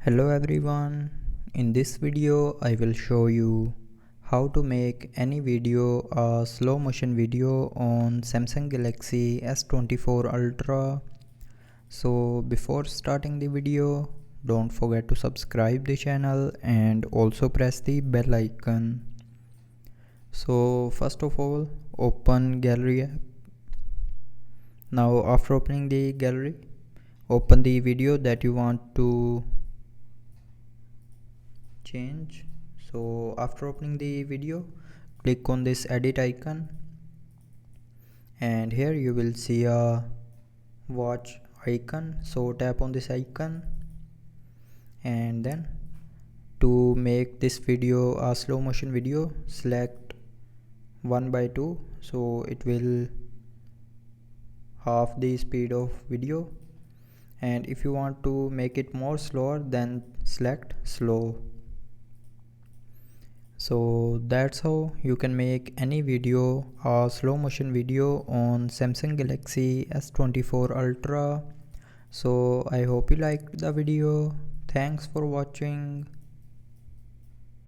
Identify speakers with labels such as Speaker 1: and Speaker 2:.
Speaker 1: Hello everyone, in this video I will show you how to make any video a slow motion video on Samsung Galaxy S24 Ultra. So before starting the video, don't forget to subscribe the channel and also press the bell icon. So first of all, open gallery app. Now after opening the gallery, open the video that you want to change. So after opening the video, click on this edit icon and here you will see a watch icon. So tap on this icon and then to make this video a slow motion video, select 1/2, so it will half the speed of video, and if you want to make it more slower then select slow. So that's how you can make any video a slow motion video on Samsung Galaxy S24 Ultra. So I hope you liked the video. Thanks for watching.